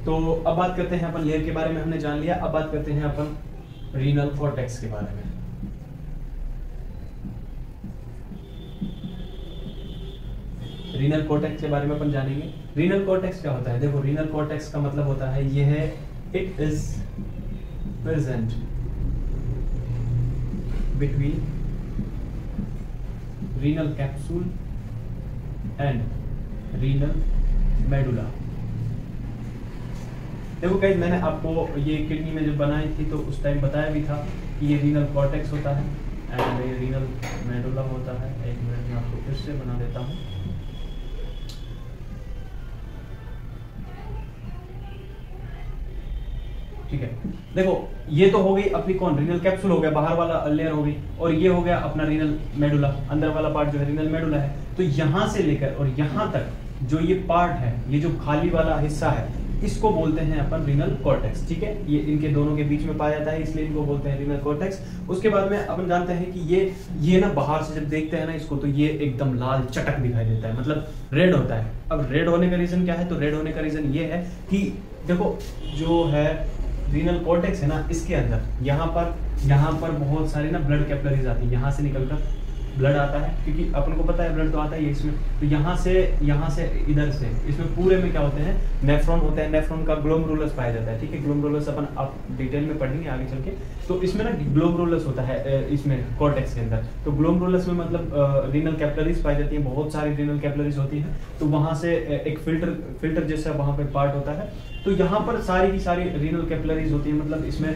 तो अब बात करते हैं अपन लेयर के बारे में, हमने जान लिया। अब बात करते हैं अपन रीनल कॉर्टेक्स के बारे में। रीनल कॉर्टेक्स के बारे में अपन जानेंगे। रीनल कॉर्टेक्स क्या होता है? देखो, रीनल कॉर्टेक्स का मतलब होता है ये है it is present between renal capsule and renal medulla. देखो गाइस, मैंने आपको ये किडनी में जब बनाई थी तो उस टाइम बताया भी था कि ये रीनल कॉर्टेक्स होता है एंड ये रीनल मेडुला होता है। एक मिनट में आपको फिर से बना देता हूँ। ठीक है, देखो ये तो हो गई अपनी कौन, रीनल कैप्सूल हो गया, बाहर वाला लेयर हो गई, और ये हो गया अपना रीनल मेडुला, अंदर वाला पार्ट जो है रीनल मेडुला है। तो यहां से लेकर और यहां तक जो ये पार्ट है, ये जो खाली वाला हिस्सा है, इसको बोलते हैं अपन रीनल कॉर्टेक्स। ठीक है, ये इनके दोनों के बीच में पाया जाता है, इसलिए इनको बोलते हैं रीनल कॉर्टेक्स। उसके बाद में अपन जानते हैं कि ये ना बाहर से जब देखते हैं ना इसको, तो ये एकदम लाल चटक दिखाई देता है, मतलब रेड होता है। अब रेड होने का रीजन क्या है? तो रेड होने का रीजन ये है कि देखो जो है रीनल कॉर्टेक्स है ना, इसके अंदर यहाँ पर बहुत सारी ना ब्लड कैपिलरीज आती है, यहाँ से निकलकर ब्लड आता है, क्योंकि अपन को पता है ब्लड तो आता ही है इसमें। तो यहाँ से इधर से इसमें पूरे में क्या होते हैं, नेफ्रॉन होते हैं। नेफ्रॉन का ग्लोमेरुलस पाया जाता है। ठीक है, ग्लोमेरुलस अपन आप डिटेल में पढ़ेंगे आगे चल के। तो इसमें ना ग्लोमेरुलस होता है इसमें कॉर्टेक्स के अंदर। तो ग्लोमेरुलस में मतलब रीनल कैपिलरीज पाई जाती है, बहुत सारी रीनल कैपिलरीज होती है। तो वहां से एक फिल्टर जैसा वहां पे पार्ट होता है। तो यहाँ पर सारी की सारी रीनल कैपिलरीज होती है, मतलब इसमें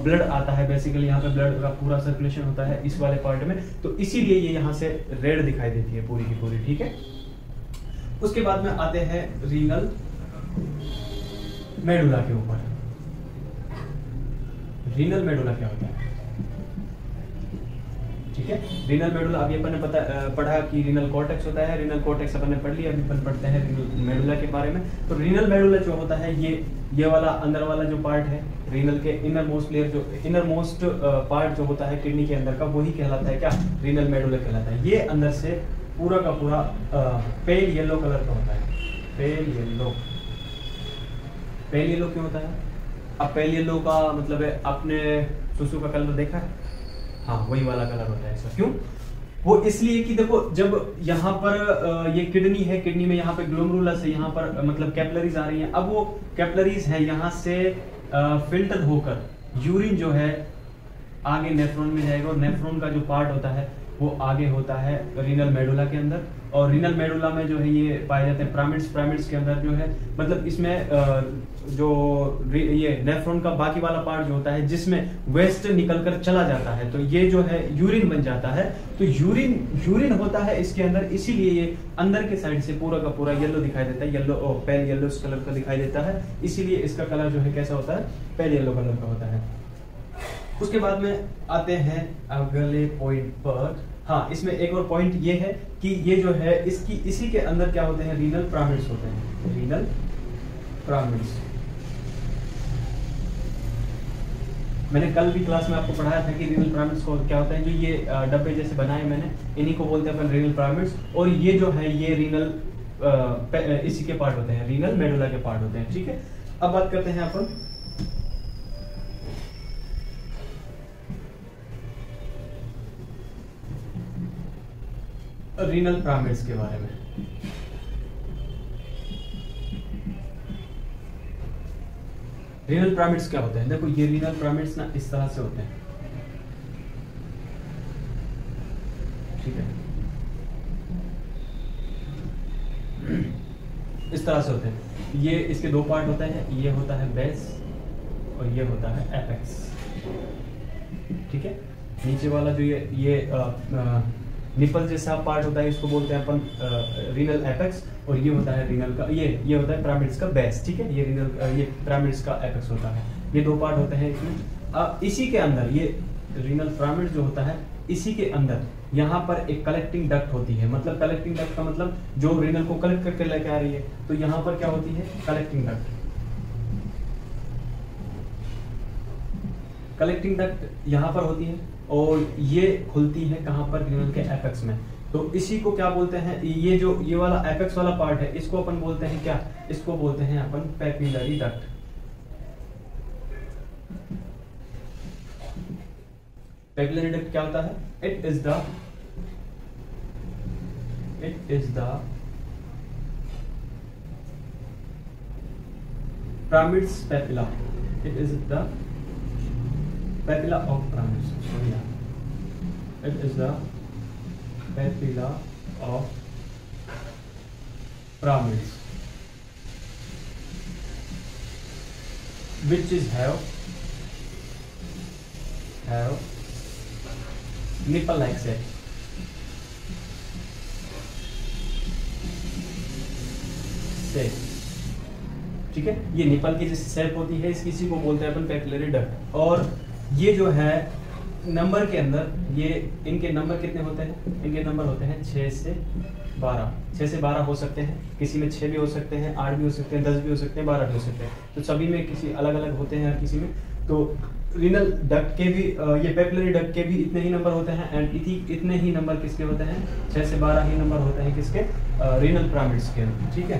ब्लड आता है। बेसिकली यहाँ पे ब्लड का पूरा सर्कुलेशन होता है इस वाले पार्ट में, तो इसीलिए ये यहाँ से रेड दिखाई देती है पूरी की पूरी। ठीक है, उसके बाद में आते हैं रीनल मेडुला के ऊपर। रीनल मेडुला क्या होता है? ठीक है, रीनल मेडुला अभी अपन ने पढ़ा कि रीनल कॉर्टेक्स होता है। रीनल कॉर्टेक्स अपन ने पढ़ लिया, अभी अपन पढ़ते हैं रीनल मेडुला के बारे में। तो रीनल मेडुला जो होता है, ये वाला अंदर वाला जो पार्ट है रीनल के इनर मोस्ट लेयर, जो इनर मोस्ट पार्ट जो होता है किडनी के अंदर का, वही कहलाता है क्या? रीनल मेडुला कहलाता है। ये अंदर से पूरा का पूरा पेल येलो कलर का होता है। पेल येलो क्यों होता है? अब पेल येलो का मतलब है, आपने सुसु का कलर देखा है? हाँ, वही वाला कलर होता है इसका। क्यों? वो इसलिए कि देखो, जब यहाँ पर ये किडनी है, किडनी में यहाँ पे ग्लोमेरुलस है, यहाँ पर मतलब कैपिलरीज आ रही हैं। अब वो कैपिलरीज है यहाँ से फिल्टर होकर यूरिन जो है आगे नेफ्रॉन में जाएगा, और नेफ्रॉन का जो पार्ट होता है वो आगे होता है रीनल मेडुला के अंदर। और रीनल मेडुला में जो है ये पाए जाते हैं पिरामिड्स के अंदर जो है, मतलब इसमें जो ये नेफ्रॉन का बाकी वाला पार्ट जो होता है, जिसमें वेस्ट निकलकर चला जाता है, तो ये जो है यूरिन बन जाता है। तो यूरिन होता है इसके अंदर, इसीलिए ये अंदर के साइड से पूरा का पूरा येलो दिखाई देता है, येलो पेल येलो कलर का दिखाई देता है। इसीलिए इसका कलर जो है कैसा होता है? पेल येलो कलर का होता है। उसके बाद में आते हैं अगले पॉइंट पर। हाँ, इसमें एक और पॉइंट ये है कि ये जो है इसी के अंदर क्या होते हैं? रीनल पिरामिड्स होते हैं। रीनल पिरामिड्स मैंने कल भी क्लास में आपको पढ़ाया था कि रीनल पिरामिड्स को क्या होता है। जो ये डब्बे जैसे बनाए मैंने, इन्हीं को बोलते हैं अपन रीनल पिरामिड्स। और ये जो है ये रीनल इसी के पार्ट होते हैं, रीनल मेडुला के पार्ट होते हैं। ठीक है, अब बात करते हैं अपन रीनल पिरामिड्स के बारे में। रीनल पिरामिड्स क्या होते हैं? देखो, ये रीनल पिरामिड्स ना इस तरह से होते हैं। ठीक है, इस तरह से होते हैं। ये इसके दो पार्ट होते हैं, ये होता है बेस और ये होता है एपेक्स। ठीक है, नीचे वाला जो ये निपल जैसा पार्ट होता है, इसको बोलते हैं अपन रीनल एपेक्स, और ये होता है रीनल का ये होता है पिरामिड्स का बेस। ठीक है, ये पिरामिड्स का एपेक्स होता है। ये दो पार्ट होते हैं इसमें। इसी के अंदर ये रीनल पिरामिड जो होता है, इसी के अंदर यहाँ पर एक कलेक्टिंग डक्ट होती है। मतलब कलेक्टिंग डक्ट का मतलब जो रीनल को कलेक्ट करके लेके आ रही है। तो यहाँ पर क्या होती है? Collecting duct. कलेक्टिंग डक्ट यहाँ पर होती है, और ये खुलती है कहाँ पर? रीनल के एपेक्स में। तो इसी को क्या बोलते हैं? ये वाला एपेक्स वाला पार्ट है, इसको अपन बोलते हैं क्या? इसको बोलते हैं अपन पैपिलरी डक्ट। पेपिलरी डक्ट क्या होता है? It is the pyramid's papilla. It is the papilla of pyramids. So yeah, it is the papilla of pyramids, which is have nipple like shape. ठीक है, ये निपल की जैसी शेप होती है, इसी को बोलते हैं अपन पेपिलरी डक्ट। और ये जो है नंबर के अंदर, ये इनके नंबर कितने होते हैं? इनके नंबर होते हैं 6 से 12। 6 से 12 हो सकते हैं, किसी में 6 भी हो सकते हैं, 8 भी हो सकते हैं, 10 भी हो सकते हैं, 12 भी हो सकते हैं। तो सभी में किसी अलग अलग होते हैं हर किसी में। तो रीनल डक्ट के भी, ये पेपिलरी डक्ट के भी इतने ही नंबर होते हैं, एंड इतने ही नंबर किसके होते हैं? 6 से 12 ही नंबर होते हैं किसके? रीनल पिरामिड्स के। ठीक है।